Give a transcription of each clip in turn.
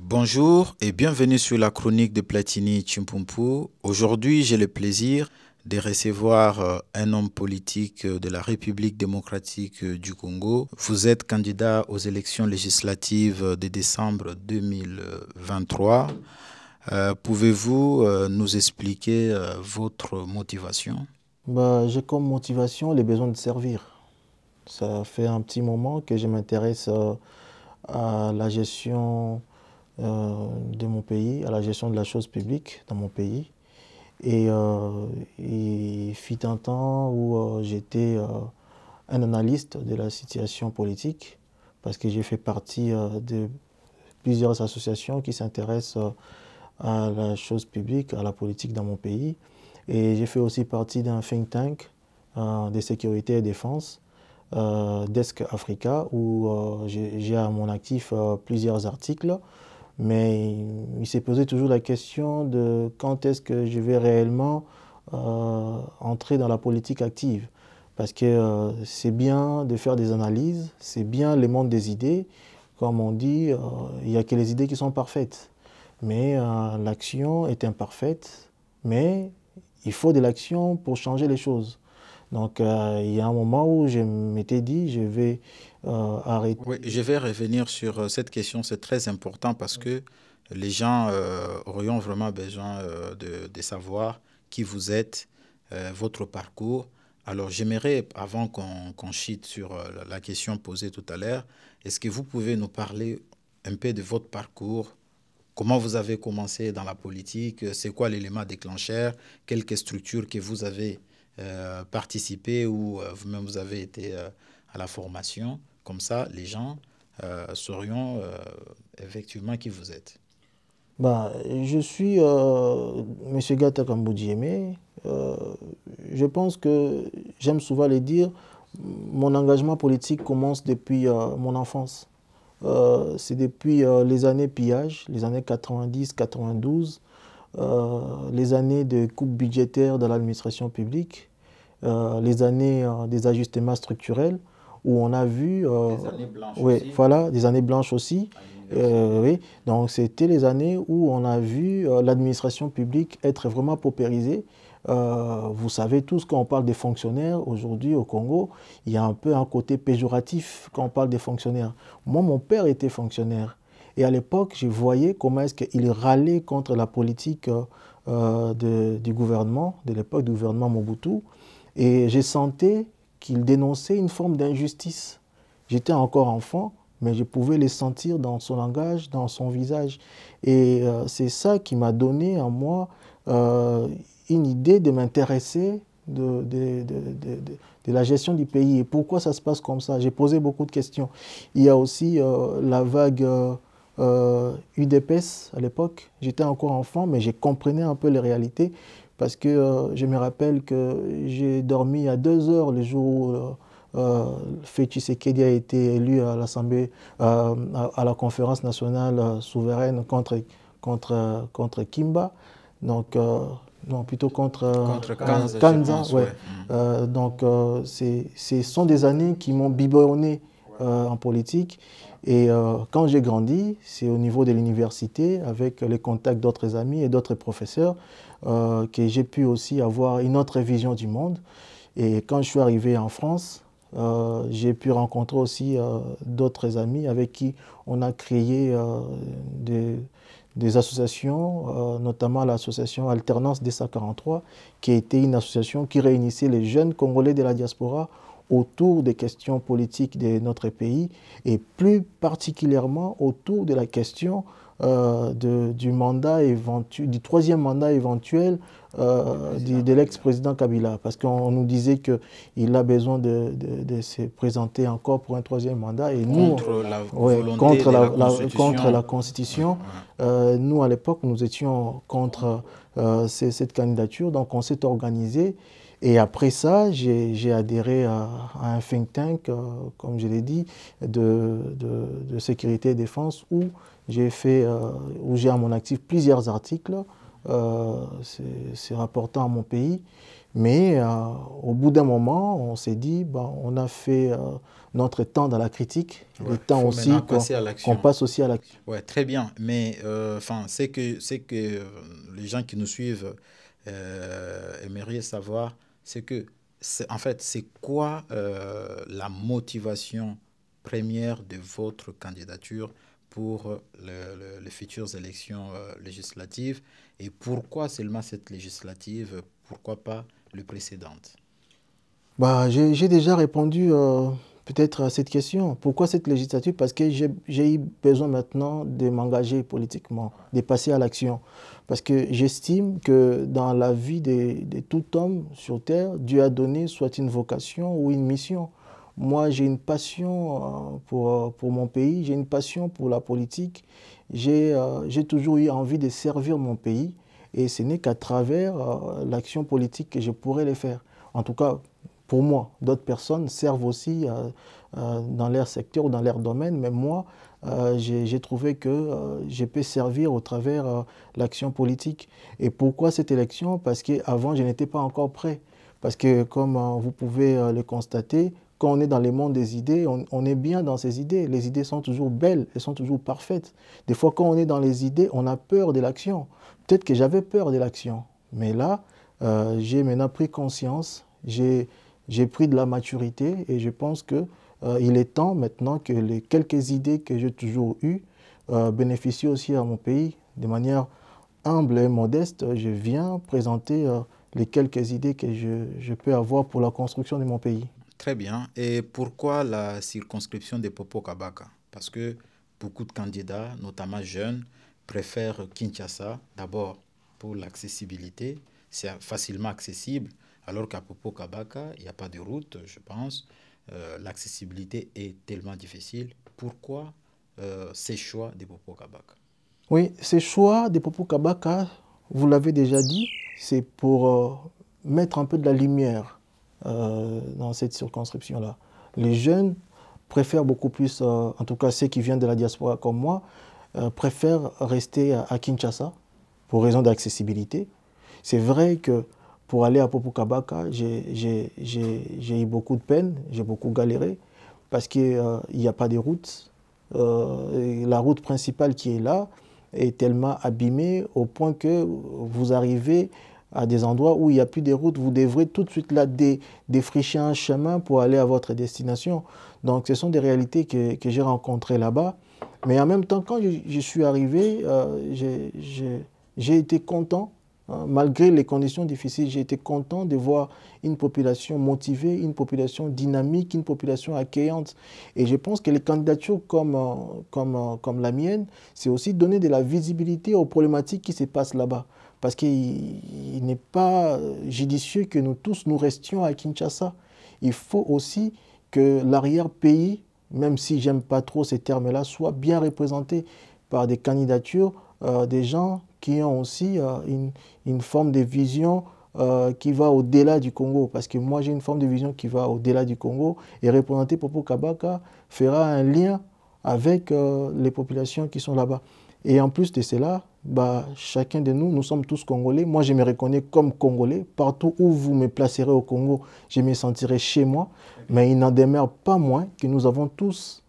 Bonjour et bienvenue sur la chronique de Platini Chimpumpu. Aujourd'hui, j'ai le plaisir de recevoir un homme politique de la République démocratique du Congo. Vous êtes candidat aux élections législatives de décembre 2023. Pouvez-vous nous expliquer votre motivation? J'ai comme motivation les besoins de servir. Ça fait un petit moment que je m'intéresse à la gestion de mon pays, à la gestion de la chose publique dans mon pays. Il fut un temps où j'étais un analyste de la situation politique parce que j'ai fait partie de plusieurs associations qui s'intéressent à la chose publique, à la politique dans mon pays. Et j'ai fait aussi partie d'un think tank de sécurité et défense, Desk Africa, où j'ai à mon actif plusieurs articles. Mais il s'est posé toujours la question de quand est-ce que je vais réellement entrer dans la politique active. Parce que c'est bien de faire des analyses, c'est bien le monde des idées. Comme on dit, il n'y a que les idées qui sont parfaites. Mais l'action est imparfaite, mais il faut de l'action pour changer les choses. Donc il y a un moment où je m'étais dit, je vais arrêter. Oui, je vais revenir sur cette question. C'est très important parce que les gens auront vraiment besoin de savoir qui vous êtes, votre parcours. Alors, j'aimerais, avant qu'on chute sur la question posée tout à l'heure, est-ce que vous pouvez nous parler un peu de votre parcours? Comment vous avez commencé dans la politique? C'est quoi l'élément déclencheur? Quelques structures que vous avez participé ou vous-même vous avez été à la formation? Comme ça, les gens sauront effectivement qui vous êtes. Je suis M. Gata Kamboudiémé. Euh, je pense que, j'aime souvent le dire, mon engagement politique commence depuis mon enfance. C'est depuis les années pillage, les années 90-92, les années de coupe budgétaire de l'administration publique, les années des ajustements structurels, où on a vu, Des années blanches ouais, aussi voilà, des années blanches aussi. à l'université. Oui, donc c'était les années où on a vu l'administration publique être vraiment paupérisée. Vous savez tous, quand on parle des fonctionnaires aujourd'hui au Congo, il y a un peu un côté péjoratif quand on parle des fonctionnaires. Moi, mon père était fonctionnaire. Et à l'époque, je voyais comment est-ce qu'il râlait contre la politique du gouvernement, de l'époque du gouvernement Mobutu. Et je sentais qu'il dénonçait une forme d'injustice. J'étais encore enfant, mais je pouvais les sentir dans son langage, dans son visage. Et c'est ça qui m'a donné en moi euh, une idée de m'intéresser de la gestion du pays. Et pourquoi ça se passe comme ça? J'ai posé beaucoup de questions. Il y a aussi la vague UDPS à l'époque. J'étais encore enfant, mais j'ai compris un peu les réalités parce que je me rappelle que j'ai dormi à 2 heures le jour où Félix Tshisekedi a été élu à l'Assemblée, à la conférence nationale souveraine contre Kimba. Donc, non, plutôt contre Contre Kanza, je Kanza. pense, Ouais. ouais. Ce sont des années qui m'ont biberonné en politique. Et quand j'ai grandi, c'est au niveau de l'université, avec les contacts d'autres amis et d'autres professeurs, que j'ai pu aussi avoir une autre vision du monde. Et quand je suis arrivé en France, j'ai pu rencontrer aussi d'autres amis avec qui on a créé des associations, notamment l'association Alternance des 143, qui était une association qui réunissait les jeunes Congolais de la diaspora autour des questions politiques de notre pays et plus particulièrement autour de la question du mandat éventuel, du troisième mandat éventuel de l'ex-président Kabila. Parce qu'on nous disait qu'il a besoin de se présenter encore pour un troisième mandat. Et nous, Contre la ouais, volonté de la contre la Constitution. Constitution, Ouais. nous, à l'époque, nous étions contre cette candidature. Donc, on s'est organisé. Et après ça, j'ai adhéré à un think tank, comme je l'ai dit, de sécurité et défense, où j'ai à mon actif plusieurs articles, c'est rapportant à mon pays. Mais au bout d'un moment, on s'est dit, ben, on a fait notre temps dans la critique, Ouais, le temps faut aussi maintenant passer à qu'on l'action. passe aussi à l'action. Ouais, très bien. Mais enfin, les gens qui nous suivent aimeraient savoir, c'est que, en fait, c'est quoi la motivation première de votre candidature pour les futures élections législatives et pourquoi seulement cette législative, pourquoi pas le précédente? Bah, j'ai déjà répondu peut-être à cette question. Pourquoi cette législature? Parce que j'ai eu besoin maintenant de m'engager politiquement, de passer à l'action. Parce que j'estime que dans la vie de tout homme sur Terre, Dieu a donné soit une vocation ou une mission. Moi, j'ai une passion pour mon pays, j'ai une passion pour la politique. J'ai toujours eu envie de servir mon pays et ce n'est qu'à travers l'action politique que je pourrais le faire. En tout cas, pour moi, d'autres personnes servent aussi dans leur secteur ou dans leur domaine, mais moi, j'ai trouvé que je peux servir au travers l'action politique. Et pourquoi cette élection? Parce qu'avant, je n'étais pas encore prêt. Parce que, comme vous pouvez le constater, quand on est dans le monde des idées, on est bien dans ces idées. Les idées sont toujours belles, elles sont toujours parfaites. Des fois, quand on est dans les idées, on a peur de l'action. Peut-être que j'avais peur de l'action. Mais là, j'ai maintenant pris conscience, j'ai pris de la maturité et je pense que, il est temps maintenant que les quelques idées que j'ai toujours eues bénéficient aussi à mon pays. De manière humble et modeste, je viens présenter les quelques idées que je peux avoir pour la construction de mon pays. Très bien. Et pourquoi la circonscription de Popo Kabaka? Parce que beaucoup de candidats, notamment jeunes, préfèrent Kinshasa d'abord pour l'accessibilité. C'est facilement accessible, alors qu'à Popo Kabaka, il n'y a pas de route, je pense. L'accessibilité est tellement difficile. Pourquoi ces choix de Popo Kabaka? Oui, ces choix de Popo Kabaka, vous l'avez déjà dit, c'est pour mettre un peu de la lumière dans cette circonscription-là. Les jeunes préfèrent beaucoup plus, en tout cas ceux qui viennent de la diaspora comme moi, préfèrent rester à Kinshasa pour raison d'accessibilité. C'est vrai que pour aller à Popo Kabaka, j'ai eu beaucoup de peine, j'ai beaucoup galéré parce qu'il n'y a pas de route. La route principale qui est là est tellement abîmée au point que vous arrivez à des endroits où il n'y a plus de route, vous devrez tout de suite là défricher un chemin pour aller à votre destination. Donc ce sont des réalités que j'ai rencontrées là-bas. Mais en même temps, quand je suis arrivé, j'ai été content. Malgré les conditions difficiles, j'ai été content de voir une population motivée, une population dynamique, une population accueillante. Et je pense que les candidatures comme la mienne, c'est aussi donner de la visibilité aux problématiques qui se passent là-bas. Parce qu'il n'est pas judicieux que nous tous nous restions à Kinshasa. Il faut aussi que l'arrière-pays, même si j'aime pas trop ces termes-là, soit bien représenté par des candidatures, des gens qui ont aussi une forme de vision qui va au-delà du Congo. Parce que moi, j'ai une forme de vision qui va au-delà du Congo. Et représenter Popo Kabaka fera un lien avec les populations qui sont là-bas. Et en plus de cela, bah, chacun de nous, nous sommes tous Congolais. Moi, je me reconnais comme Congolais. Partout où vous me placerez au Congo, je me sentirai chez moi. Mais il n'en demeure pas moins que nous avons tous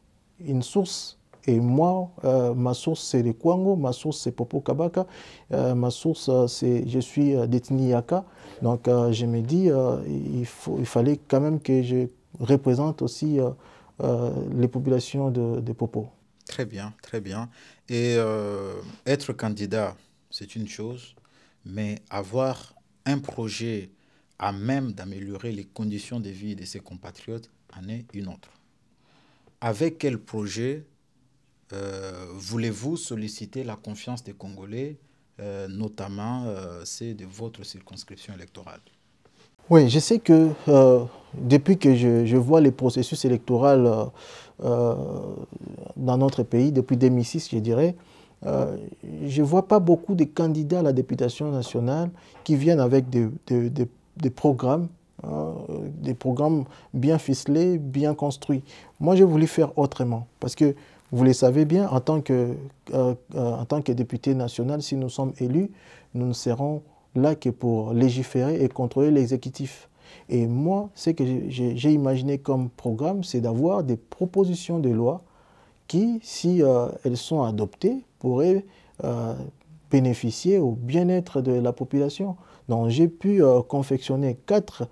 une source. Et moi, ma source, c'est le Kwango, ma source, c'est Popo Kabaka, ma source, je suis d'ethnie Yaka. Donc, je me dis, il fallait quand même que je représente aussi les populations de Popo. Très bien, très bien. Et être candidat, c'est une chose, mais avoir un projet à même d'améliorer les conditions de vie de ses compatriotes en est une autre. Avec quel projet voulez-vous solliciter la confiance des Congolais, notamment c'est de votre circonscription électorale? Oui, je sais que depuis que je vois les processus électoraux dans notre pays, depuis 2006, je dirais, je ne vois pas beaucoup de candidats à la députation nationale qui viennent avec des programmes, des programmes bien ficelés, bien construits. Moi, j'ai voulu faire autrement parce que vous le savez bien, en tant que député national, si nous sommes élus, nous ne serons là que pour légiférer et contrôler l'exécutif. Et moi, ce que j'ai imaginé comme programme, c'est d'avoir des propositions de loi qui, si elles sont adoptées, pourraient bénéficier au bien-être de la population. Donc j'ai pu confectionner 4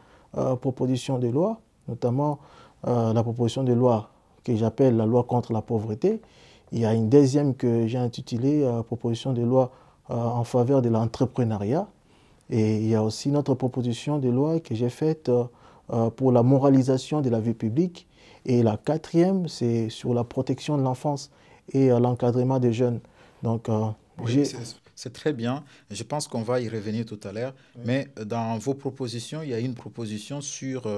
propositions de loi, notamment la proposition de loi que j'appelle la loi contre la pauvreté. Il y a une deuxième que j'ai intitulée proposition de loi en faveur de l'entrepreneuriat. Et il y a aussi notre proposition de loi que j'ai faite pour la moralisation de la vie publique. Et la 4e, c'est sur la protection de l'enfance et l'encadrement des jeunes. Donc, oui, c'est très bien. Je pense qu'on va y revenir tout à l'heure. Oui. Mais dans vos propositions, il y a une proposition sur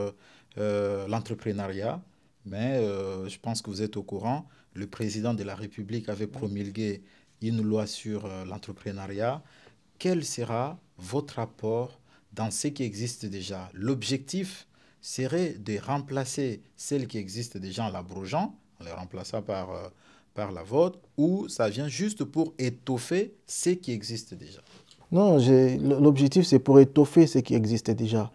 l'entrepreneuriat. Mais je pense que vous êtes au courant. Le président de la République avait promulgué une loi sur l'entrepreneuriat. Quel sera votre apport dans ce qui existe déjà? L'objectif serait de remplacer celle qui existe déjà en l'abrogeant, en les remplaçant par la vôtre, ou ça vient juste pour étoffer ce qui existe déjà? Non, l'objectif c'est pour étoffer ce qui existe déjà.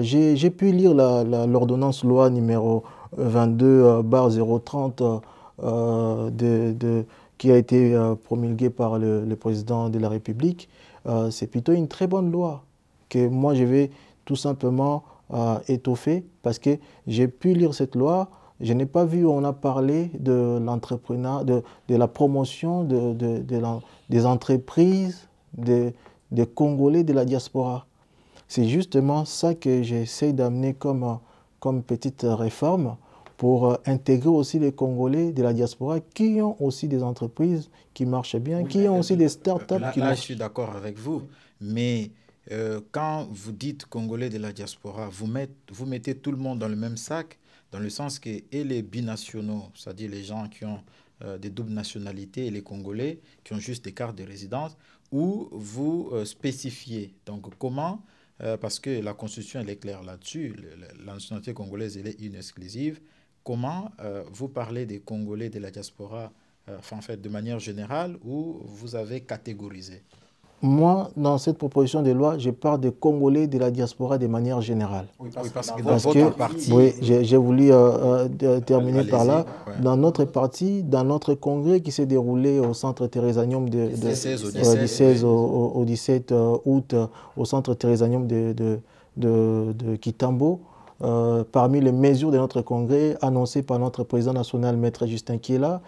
J'ai pu lire l'ordonnance loi numéro 22/030 qui a été promulguée par le président de la République. C'est plutôt une très bonne loi que moi je vais tout simplement étoffer parce que j'ai pu lire cette loi. Je n'ai pas vu où on a parlé de l'entrepreneuriat, de la promotion des entreprises, des Congolais de la diaspora. C'est justement ça que j'essaie d'amener comme petite réforme pour intégrer aussi les Congolais de la diaspora qui ont aussi des entreprises qui marchent bien, oui, qui ont aussi des startups qui marchent. Là, je suis d'accord avec vous, mais quand vous dites Congolais de la diaspora, vous mettez tout le monde dans le même sac, dans le sens que et les binationaux, c'est-à-dire les gens qui ont des doubles nationalités, et les Congolais qui ont juste des cartes de résidence, ou vous spécifiez. Donc comment, parce que la Constitution elle est claire là-dessus, la nationalité congolaise elle est inexclusive, comment vous parlez des Congolais de la diaspora, en fait de manière générale, ou vous avez catégorisé? Moi, dans cette proposition de loi, je parle des Congolais de la diaspora de manière générale. Oui, parce que dans votre parti... Oui, j'ai voulu terminer par là. Ouais. Dans notre parti, dans notre congrès qui s'est déroulé au centre Thérésanium du 16 au 17 août, au centre Thérésanium de Kitambo, parmi les mesures de notre congrès annoncées par notre président national, Maître Justin Kiela,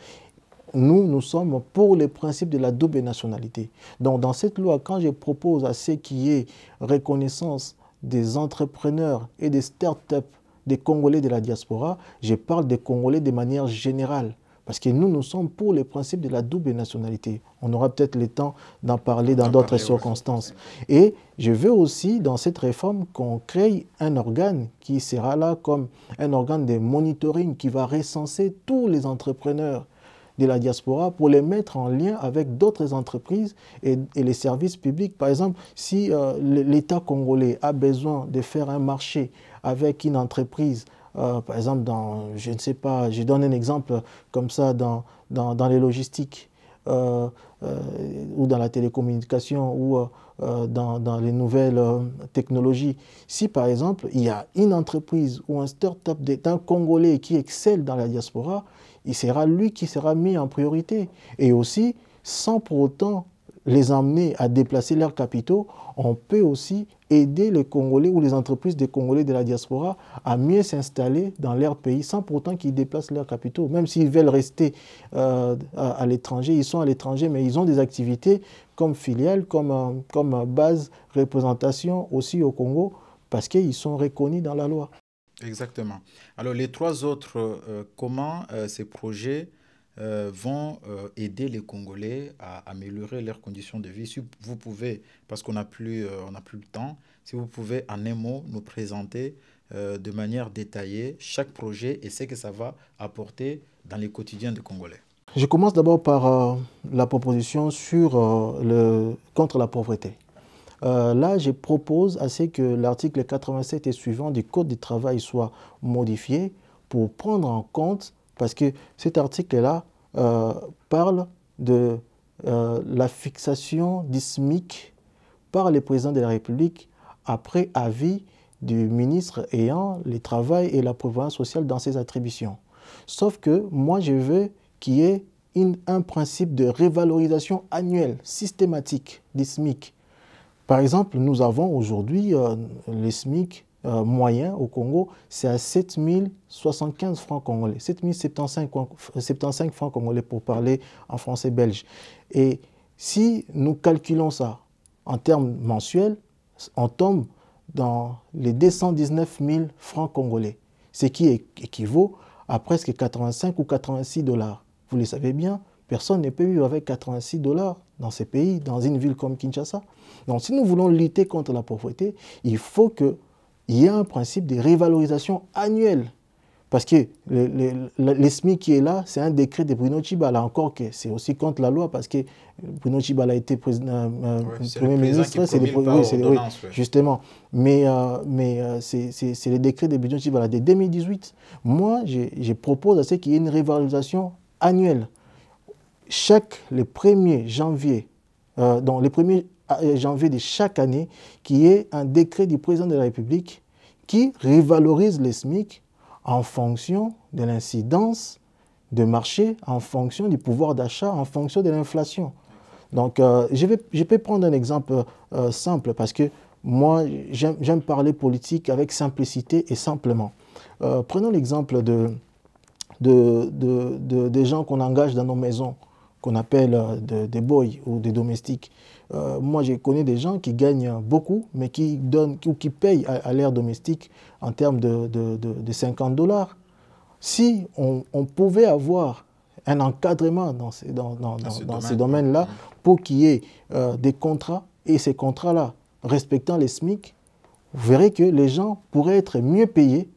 nous sommes pour les principes de la double nationalité. Donc, dans cette loi, quand je propose à ce qui est reconnaissance des entrepreneurs et des start-up des Congolais de la diaspora, je parle des Congolais de manière générale. Parce que nous sommes pour les principes de la double nationalité. On aura peut-être le temps d'en parler dans d'autres circonstances. Et je veux aussi, dans cette réforme, qu'on crée un organe qui sera là comme un organe de monitoring qui va recenser tous les entrepreneurs de la diaspora pour les mettre en lien avec d'autres entreprises et les services publics. Par exemple, si l'État congolais a besoin de faire un marché avec une entreprise, par exemple, je ne sais pas, je donne un exemple comme ça dans les logistiques ou dans la télécommunication ou dans les nouvelles technologies. Si par exemple, il y a une entreprise ou un start-up d'un Congolais qui excelle dans la diaspora, il sera lui qui sera mis en priorité. Et aussi, sans pour autant les emmener à déplacer leurs capitaux, on peut aussi aider les Congolais ou les entreprises des Congolais de la diaspora à mieux s'installer dans leur pays sans pour autant qu'ils déplacent leurs capitaux. Même s'ils veulent rester à l'étranger, ils sont à l'étranger, mais ils ont des activités comme filiales, comme base, représentation aussi au Congo, parce qu'ils sont reconnus dans la loi. Exactement. Alors, les 3 autres, comment ces projets vont aider les Congolais à améliorer leurs conditions de vie? Si vous pouvez, parce qu'on n'a plus le temps, si vous pouvez en un mot nous présenter de manière détaillée chaque projet et ce que ça va apporter dans les quotidiens des Congolais. Je commence d'abord par la proposition contre la pauvreté. Là, je propose à ce que l'article 87 et suivant du Code du travail soit modifié pour prendre en compte, parce que cet article-là parle de la fixation du SMIC par le président de la République après avis du ministre ayant le travail et la prévoyance sociale dans ses attributions. Sauf que moi, je veux qu'il y ait un principe de révalorisation annuelle, systématique des SMIC. Par exemple, nous avons aujourd'hui les SMIC moyens au Congo, c'est à 7 075 francs congolais, 7 075 francs congolais pour parler en français belge. Et si nous calculons ça en termes mensuels, on tombe dans les 219 000 francs congolais, ce qui équivaut à presque 85 ou 86 $. Vous le savez bien, personne ne peut vivre avec 86 $ dans ces pays, dans une ville comme Kinshasa. Donc si nous voulons lutter contre la pauvreté, il faut qu'il y ait un principe de révalorisation annuelle. Parce que le SMIC qui est là, c'est un décret de Bruno Tshibala, encore que c'est aussi contre la loi, parce que Bruno Tshibala a été Premier ministre, c'est justement. Mais c'est le décret de Bruno Tshibala de 2018. Moi, je propose à ce qu'il y ait une révalorisation annuelle. Le 1er janvier, donc le 1er janvier de chaque année, qu'il y ait un décret du président de la République qui révalorise les SMIC en fonction de l'incidence de marché, en fonction du pouvoir d'achat, en fonction de l'inflation. Donc, je peux prendre un exemple simple parce que moi, j'aime parler politique avec simplicité et simplement. Prenons l'exemple des gens qu'on engage dans nos maisons, qu'on appelle des boys ou des domestiques. Moi, je connais des gens qui gagnent beaucoup, mais qui donnent ou qui payent à l'air domestique en termes de 50 $. Si on pouvait avoir un encadrement dans ces domaines-là pour qu'il y ait des contrats, et ces contrats-là respectant les SMIC, vous verrez que les gens pourraient être mieux payés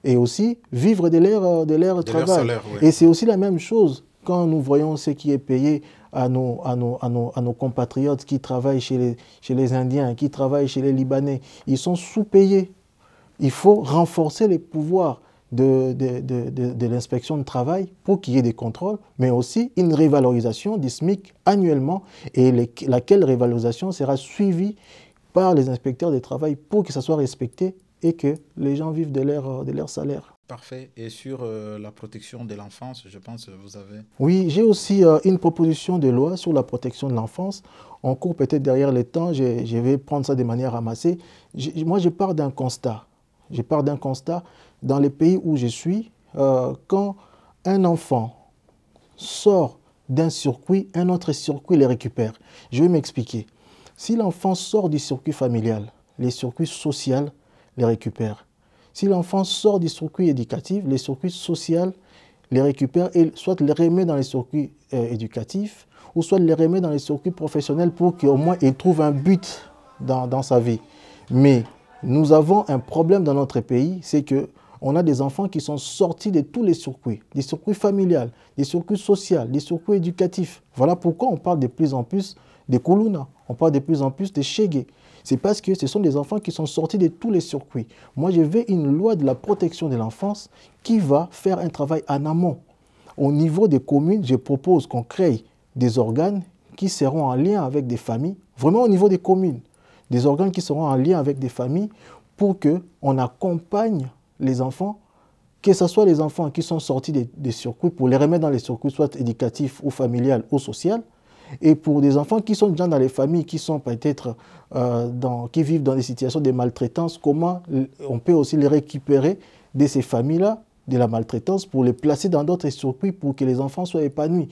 et aussi vivre de leur travail. Salaire, ouais. Et c'est aussi la même chose quand nous voyons ce qui est payé à nos compatriotes qui travaillent chez les Indiens, qui travaillent chez les Libanais. Ils sont sous-payés. Il faut renforcer les pouvoirs de l'inspection de travail pour qu'il y ait des contrôles, mais aussi une révalorisation du SMIC annuellement, et laquelle révalorisation sera suivie par les inspecteurs du travail pour que ça soit respecté et que les gens vivent de leur salaire. Parfait. Et sur la protection de l'enfance, je pense que vous avez... Oui, j'ai aussi une proposition de loi sur la protection de l'enfance. On court peut-être derrière le temps, je vais prendre ça de manière ramassée. Moi, je pars d'un constat. Je pars d'un constat. Dans les pays où je suis, quand un enfant sort d'un circuit, un autre circuit le récupère. Je vais m'expliquer. Si l'enfant sort du circuit familial, les circuits sociaux les récupèrent. Si l'enfant sort du circuit éducatif, les circuits sociaux les récupèrent et soit les remet dans les circuits éducatifs ou soit les remet dans les circuits professionnels pour qu'au moins il trouve un but dans sa vie. Mais nous avons un problème dans notre pays, c'est qu'on a des enfants qui sont sortis de tous les circuits, des circuits familiales, des circuits sociaux, des circuits éducatifs. Voilà pourquoi on parle de plus en plus de Kuluna, on parle de plus en plus de Shege. C'est parce que ce sont des enfants qui sont sortis de tous les circuits. Moi, je veux une loi de la protection de l'enfance qui va faire un travail en amont. Au niveau des communes, je propose qu'on crée des organes qui seront en lien avec des familles, vraiment au niveau des communes, des organes qui seront en lien avec des familles pour qu'on accompagne les enfants, que ce soit les enfants qui sont sortis des circuits, pour les remettre dans les circuits soit éducatifs ou familial ou social, et pour des enfants qui sont déjà dans les familles, qui sont peut-être qui vivent dans des situations de maltraitance, comment on peut aussi les récupérer de ces familles-là, de la maltraitance, pour les placer dans d'autres circuits pour que les enfants soient épanouis.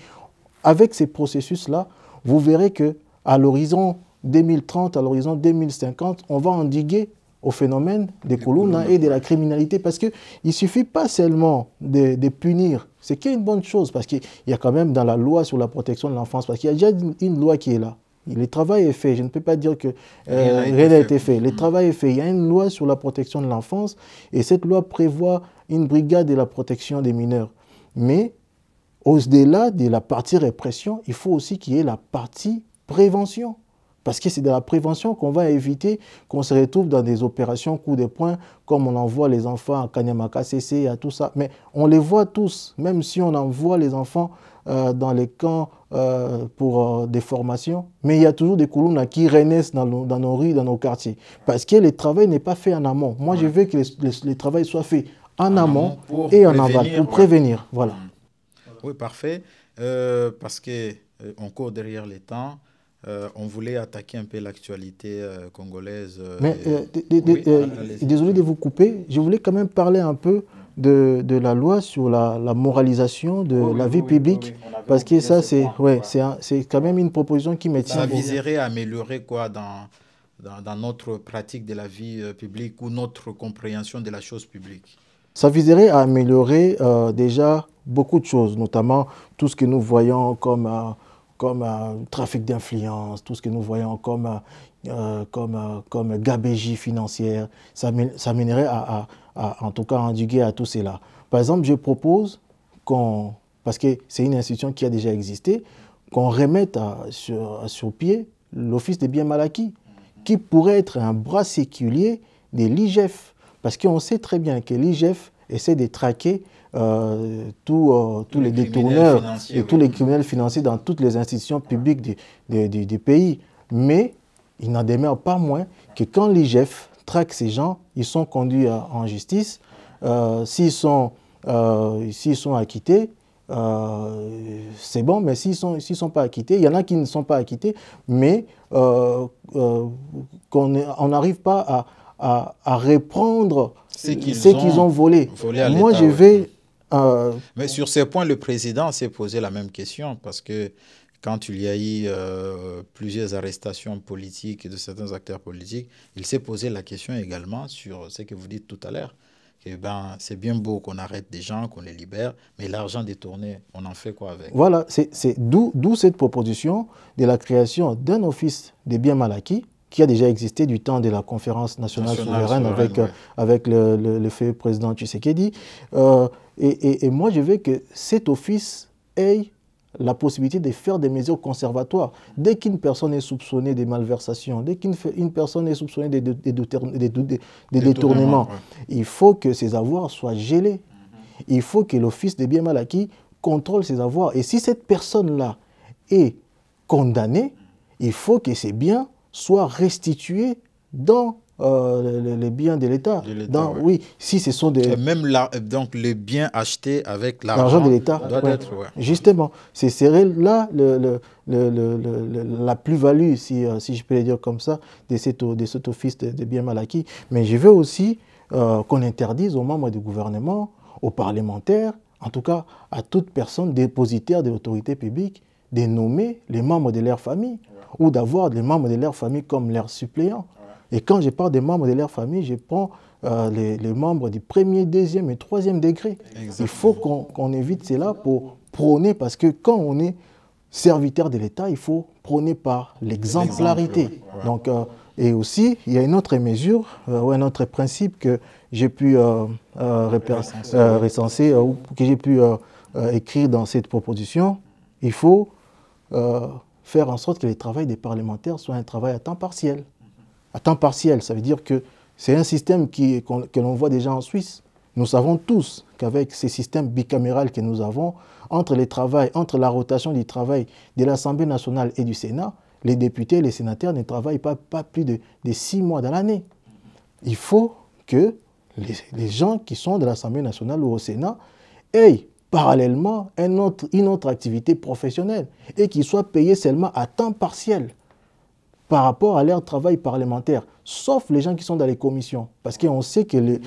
Avec ces processus-là, vous verrez qu'à l'horizon 2030, à l'horizon 2050, on va endiguer au phénomène des Kuluna et de la criminalité, parce qu'il ne suffit pas seulement de punir, ce qui est une bonne chose, parce qu'il y a quand même dans la loi sur la protection de l'enfance, parce qu'il y a déjà une loi qui est là. Le travail est fait, je ne peux pas dire que rien n'a été fait. Le travail est fait, il y a une loi sur la protection de l'enfance, et cette loi prévoit une brigade de la protection des mineurs. Mais au-delà de la partie répression, il faut aussi qu'il y ait la partie prévention. Parce que c'est de la prévention qu'on va éviter qu'on se retrouve dans des opérations coup de poing, comme on envoie les enfants à Kanyamaka, CC, à tout ça. Mais on les voit tous, même si on envoie les enfants dans les camps pour des formations. Mais il y a toujours des Koulouna qui renaissent dans nos rues, dans nos quartiers. Parce que le travail n'est pas fait en amont. Moi, je veux que le travail soit fait en amont et en aval, pour prévenir. Voilà. Oui, parfait. Parce qu'on court derrière les temps. On voulait attaquer un peu l'actualité congolaise. Mais désolé de vous couper, je voulais quand même parler un peu de la loi sur la moralisation de la vie publique, parce que ça, c'est quand même une proposition qui me tient. Ça viserait à améliorer quoi dans notre pratique de la vie publique ou notre compréhension de la chose publique? Ça viserait à améliorer déjà beaucoup de choses, notamment tout ce que nous voyons comme trafic d'influence, tout ce que nous voyons comme gabégie financière. Ça mènerait en tout cas, à endiguer à tout cela. Par exemple, je propose parce que c'est une institution qui a déjà existé, qu'on remette sur pied l'Office des biens mal acquis, qui pourrait être un bras séculier de l'IGF. Parce qu'on sait très bien que l'IGF essaie de traquer tous les détourneurs et tous les criminels financiers dans toutes les institutions publiques du pays. Mais il n'en demeure pas moins que quand l'IGF traque ces gens, ils sont conduits en justice. S'ils sont acquittés, c'est bon, mais s'ils sont pas acquittés, il y en a qui ne sont pas acquittés, mais on n'arrive pas à reprendre ce qu'ils ont volé. Moi, je vais... Mais sur ces points, le président s'est posé la même question, parce que quand il y a eu plusieurs arrestations politiques de certains acteurs politiques, il s'est posé la question également sur ce que vous dites tout à l'heure. C'est bien beau qu'on arrête des gens, qu'on les libère, mais l'argent détourné, on en fait quoi avec? Voilà, c'est d'où cette proposition de la création d'un office des biens mal acquis, qui a déjà existé du temps de la conférence nationale souveraine avec le fait président Tshisekedi. Et moi, je veux que cet office ait la possibilité de faire des mesures conservatoires. Dès qu'une personne est soupçonnée de malversations, dès qu'une personne est soupçonnée de détournements, il faut que ses avoirs soient gelés. Il faut que l'Office des biens mal acquis contrôle ses avoirs. Et si cette personne-là est condamnée, il faut que ses biens soient restitués dans les biens de l'État. Oui, si ce sont des... Même donc les biens achetés avec l'argent de l'État doit être... Justement, ce serait là la plus-value, si je peux le dire comme ça, de cet office de biens mal acquis. Mais je veux aussi qu'on interdise aux membres du gouvernement, aux parlementaires, en tout cas à toute personne dépositaire de l'autorité publique, de nommer les membres de leur famille ou d'avoir les membres de leur famille comme leurs suppléants. Et quand je parle des membres de leur famille, je prends les membres du premier, deuxième et troisième degré. Exactement. Il faut qu'on évite cela pour prôner, parce que quand on est serviteur de l'État, il faut prôner par l'exemplarité. Donc, et aussi, il y a une autre mesure, ou un autre principe que j'ai pu recenser, ou que j'ai pu écrire dans cette proposition. Il faut faire en sorte que le travail des parlementaires soit un travail à temps partiel. À temps partiel, ça veut dire que c'est un système que l'on voit déjà en Suisse. Nous savons tous qu'avec ces systèmes bicamérales que nous avons, entre la rotation du travail de l'Assemblée nationale et du Sénat, les députés et les sénateurs ne travaillent pas plus de 6 mois dans l'année. Il faut que les gens qui sont de l'Assemblée nationale ou au Sénat aient parallèlement une autre activité professionnelle et qu'ils soient payés seulement à temps partiel par rapport à leur travail parlementaire, sauf les gens qui sont dans les commissions. Parce qu'on sait que les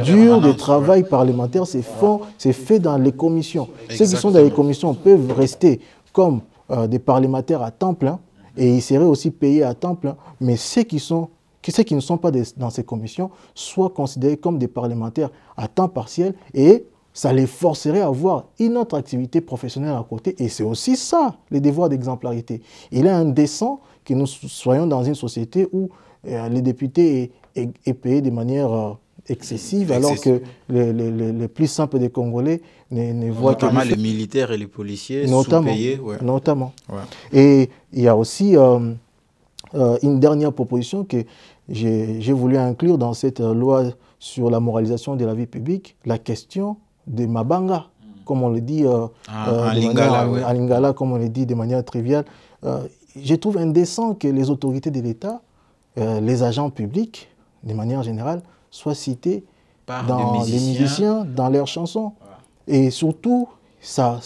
durs de travail parlementaire, c'est fait dans les commissions. Exactement. Ceux qui sont dans les commissions peuvent rester comme des parlementaires à temps plein, et ils seraient aussi payés à temps plein, mais ceux qui ne sont pas dans ces commissions soient considérés comme des parlementaires à temps partiel, et ça les forcerait à avoir une autre activité professionnelle à côté. Et c'est aussi ça, les devoirs d'exemplarité. Il est indécent que nous soyons dans une société où les députés est payé de manière excessive, alors que les plus simples des Congolais ne voient que... Notamment les militaires et les policiers sous-payés. Notamment. Et il y a aussi une dernière proposition que j'ai voulu inclure dans cette loi sur la moralisation de la vie publique, la question des Mabanga, comme on le dit en Lingala, comme on le dit de manière triviale. Je trouve indécent que les autorités de l'État, les agents publics, de manière générale, soient cités dans les musiciens, dans leurs chansons. Et surtout, ça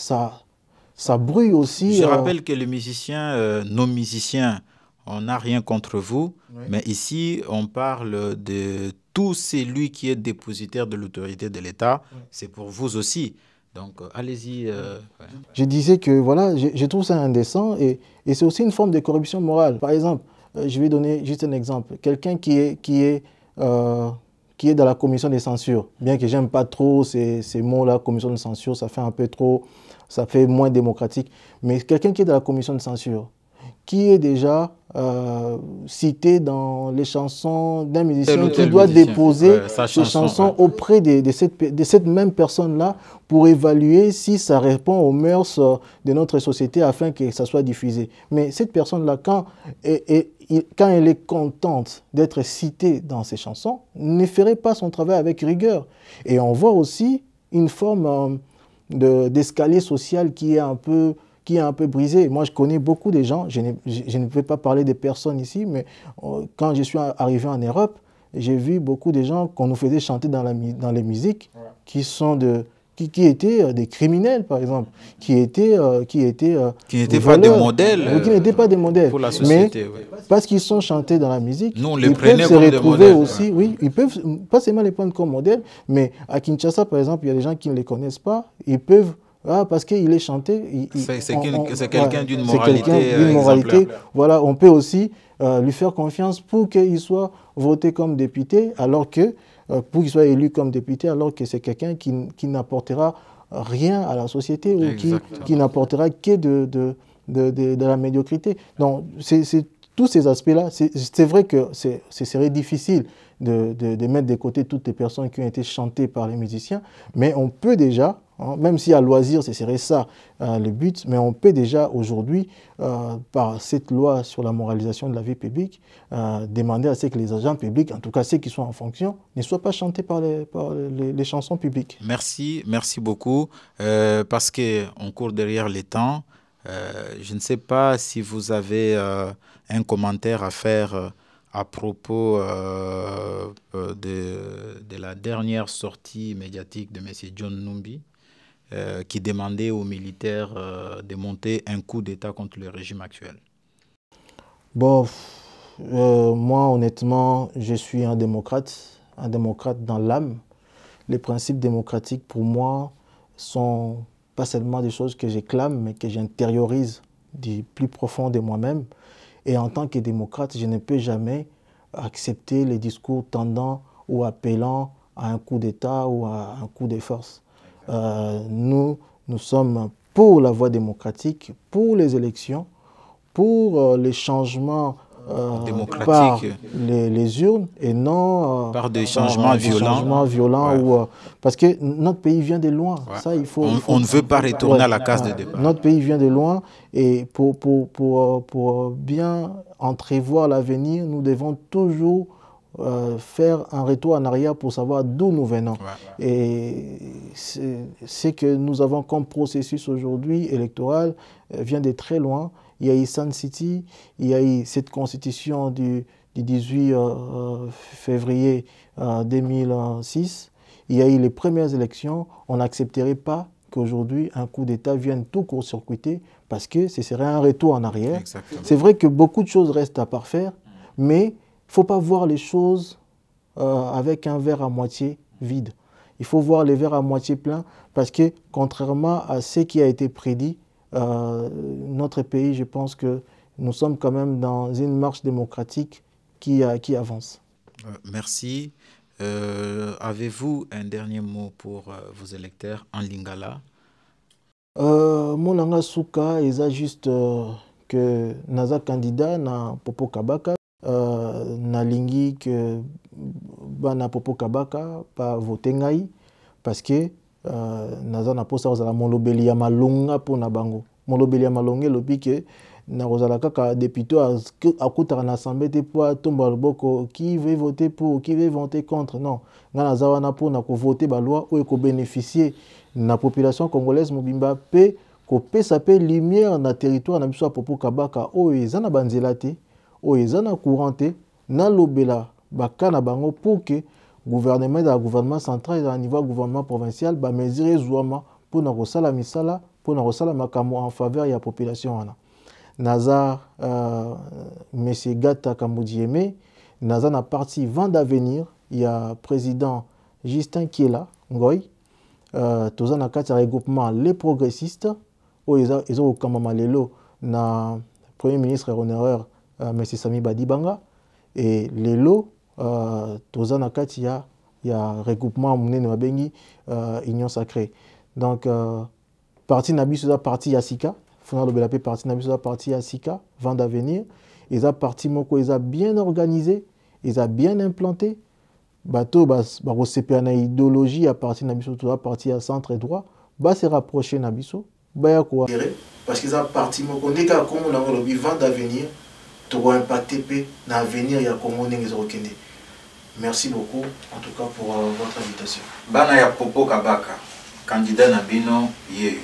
brûle aussi... Je rappelle que les musiciens, nos musiciens, on n'a rien contre vous, mais ici, on parle de tout celui qui est dépositaire de l'autorité de l'État. C'est pour vous aussi. Donc, allez-y. Je disais que, voilà, je trouve ça indécent et c'est aussi une forme de corruption morale. Par exemple, je vais donner juste un exemple. Quelqu'un qui est dans la commission des censures, bien que j'aime pas trop ces mots-là, commission de censure, ça fait un peu trop, ça fait moins démocratique. Mais quelqu'un qui est dans la commission de censure, qui est déjà cité dans les chansons d'un musicien qui doit déposer ses chansons auprès de cette même personne-là pour évaluer si ça répond aux mœurs de notre société afin que ça soit diffusé. Mais cette personne-là, quand elle est contente d'être citée dans ses chansons, ne ferait pas son travail avec rigueur. Et on voit aussi une forme d'escalier social qui est un peu brisé. Moi, je connais beaucoup de gens, je ne peux pas parler des personnes ici, mais quand je suis arrivé en Europe, j'ai vu beaucoup de gens qu'on nous faisait chanter dans les musiques qui étaient des criminels, par exemple, qui n'étaient pas des modèles. Qui n'étaient pas des modèles. Pour la société, mais parce qu'ils sont chantés dans la musique, nous, ils peuvent se retrouver aussi, ils peuvent pas seulement les prendre comme modèles, mais à Kinshasa, par exemple, il y a des gens qui ne les connaissent pas, ils peuvent... parce qu'il est chanté. C'est quelqu'un d'une moralité, voilà, on peut aussi lui faire confiance pour qu'il soit voté comme député, alors que, pour qu'il soit élu comme député, alors que c'est quelqu'un qui n'apportera rien à la société ou qui n'apportera que de la médiocrité. Donc, c'est tous ces aspects-là. C'est vrai que ce serait difficile de mettre de côté toutes les personnes qui ont été chantées par les musiciens, mais on peut déjà, même si à loisir, ce serait ça le but, mais on peut déjà aujourd'hui, par cette loi sur la moralisation de la vie publique, demander à ce que les agents publics, en tout cas ceux qui sont en fonction, ne soient pas chantés par les chansons publiques. Merci beaucoup, parce qu'on court derrière les temps. Je ne sais pas si vous avez un commentaire à faire à propos de la dernière sortie médiatique de M. John Numbi, qui demandait aux militaires de monter un coup d'État contre le régime actuel. Bon, moi honnêtement, je suis un démocrate dans l'âme. Les principes démocratiques pour moi sont pas seulement des choses que j'éclame, mais que j'intériorise du plus profond de moi-même. Et en tant que démocrate, je ne peux jamais accepter les discours tendant ou appelant à un coup d'État ou à un coup de force. Nous sommes pour la voie démocratique, pour les élections, pour les changements par les urnes et non par des changements violents. Parce que notre pays vient de loin. Ça, on ne veut pas retourner à la case de départ. Notre pays vient de loin et pour bien entrevoir l'avenir, nous devons toujours faire un retour en arrière pour savoir d'où nous venons. Et ce que nous avons comme processus aujourd'hui électoral vient de très loin. Il y a eu Sun City, il y a eu cette constitution du 18 février 2006. Il y a eu les premières élections. On n'accepterait pas qu'aujourd'hui un coup d'État vienne tout court-circuiter parce que ce serait un retour en arrière. C'est vrai que beaucoup de choses restent à parfaire, mais il ne faut pas voir les choses avec un verre à moitié vide. Il faut voir les verres à moitié pleins parce que contrairement à ce qui a été prédit, notre pays, je pense que nous sommes quand même dans une marche démocratique qui avance. Merci. Avez-vous un dernier mot pour vos électeurs en Lingala? Mon langa suka est juste que naza candidat na Popo Kabaka na lingi que bana popo kabaka pa voter ngai parce que naza na posa kozala molobeli ya malonga mpona bango. Molobeli ya malonga elobi ke na kozala kaka député akutaka na assemblée te po atomba loboko qui veut voter pour, qui veut voter contre. Non, nga naza wana mpona kovoter baloi oyo ekobénéficier na population congolaise mobimba pe kopesa pe lumière na territoire na biso ya popo kabaka oyo eza na banzela te, oyo eza na courant te, nalobela baka na bango pour que gouvernement da gouvernement central et à niveau gouvernement provincial ba mesure ezwama mpona kosala misala, mpona kosala makambo en faveur ya population wana. Naza monsieur Gata Kambudieme, naza na parti Vent d'Avenir, il y a président Justin Kiela Ngoy, toza na kati ya regroupement les progressistes oyo ezo kamama lelo na premier ministre honoraire monsieur Sami Badibanga et lelo toza na kati ya regroupement munene mabengi Union Sacrée. Donc parti na biso za parti ya Sika, fona lobela pe parti na biso za parti ya Sika, Vent d'Avenir, eza parti moko eza bien organisé, eza bien implanté. Bato ba sepia na idéologie à partir na biso to parti à centre et droit, ba se rapprocher na biso, ba ya ko parce que ça parti moko ndeka comme na lobi Vent d'Avenir to va impacter pe na avenir ya Congo ndenge ezokende. Merci beaucoup en tout cas pour votre invitation. Bana ya popo kabaka candidat na bino ye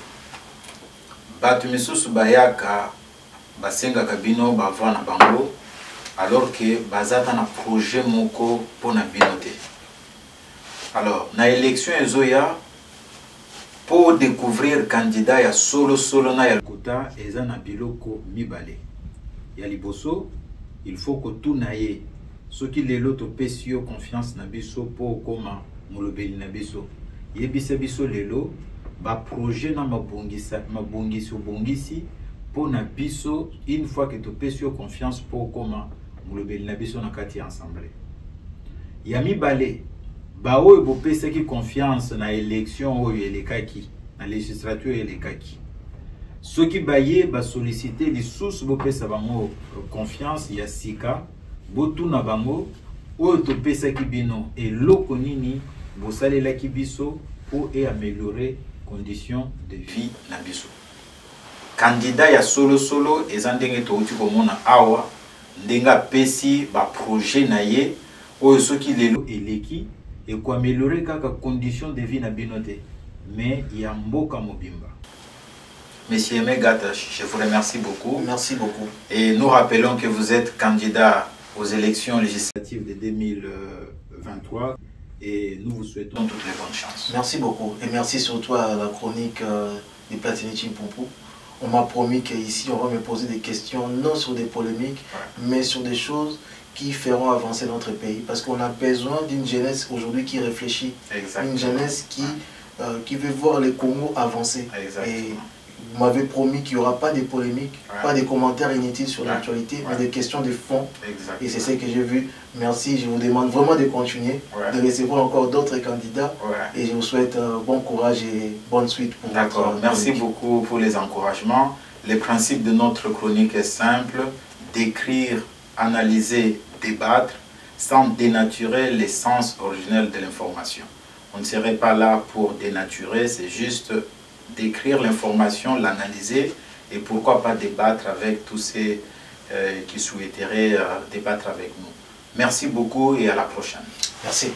batu misusu bayaka basenga kabino bava na bango alors que bazata na projet moko pour na bino te. Alors na élection ezoya pour découvrir candidat ya solo na ya kota eza na biloko mibale ya liboso. Il faut que tout naye ce qui lelo to pesio confiance na biso pour koma molobeli na biso yebisa biso lelo ba projet na mabongisi pour na biso une fois que to pesio confiance pour koma molobeli na biso na kati ensemble ya mibale ba oyo bo pesaki confiance na élection oyo elekaki na législature elekaki ceux qui baye ba solliciter les sources bo pesa bango confiance ya sika botu na bango oyo to pesaki bino eloko nini bo salelaki biso pour améliorer conditions de vie na biso. Candidat ya solo ezandenge to uti komona awa ndenga pesi ba projet na ye oyo soki lelo eleki et ko améliorer kaka conditions de vie na binote mais ya mboka mobimba. Monsieur Megata, je vous remercie beaucoup. Merci beaucoup. Et nous rappelons que vous êtes candidat aux élections législatives de 2023 et nous vous souhaitons toutes les bonnes chances. Merci beaucoup et merci surtout à la chronique de Platini Chimpompo. On m'a promis qu'ici on va me poser des questions non sur des polémiques mais sur des choses qui feront avancer notre pays parce qu'on a besoin d'une jeunesse aujourd'hui qui réfléchit. Exactement. Une jeunesse qui veut voir le Congo avancer. Exactement. Et vous m'avez promis qu'il n'y aura pas de polémiques, pas de commentaires inutiles sur l'actualité, mais des questions de fond. Exactement. Et c'est ce que j'ai vu. Merci, je vous demande vraiment de continuer, de recevoir encore d'autres candidats. Et je vous souhaite bon courage et bonne suite pour votre chronique. Merci beaucoup pour les encouragements. Le principe de notre chronique est simple, d'écrire, analyser, débattre, sans dénaturer l'essence originelle de l'information. On ne serait pas là pour dénaturer, c'est juste d'écrire l'information, l'analyser et pourquoi pas débattre avec tous ceux qui souhaiteraient débattre avec nous. Merci beaucoup et à la prochaine. Merci.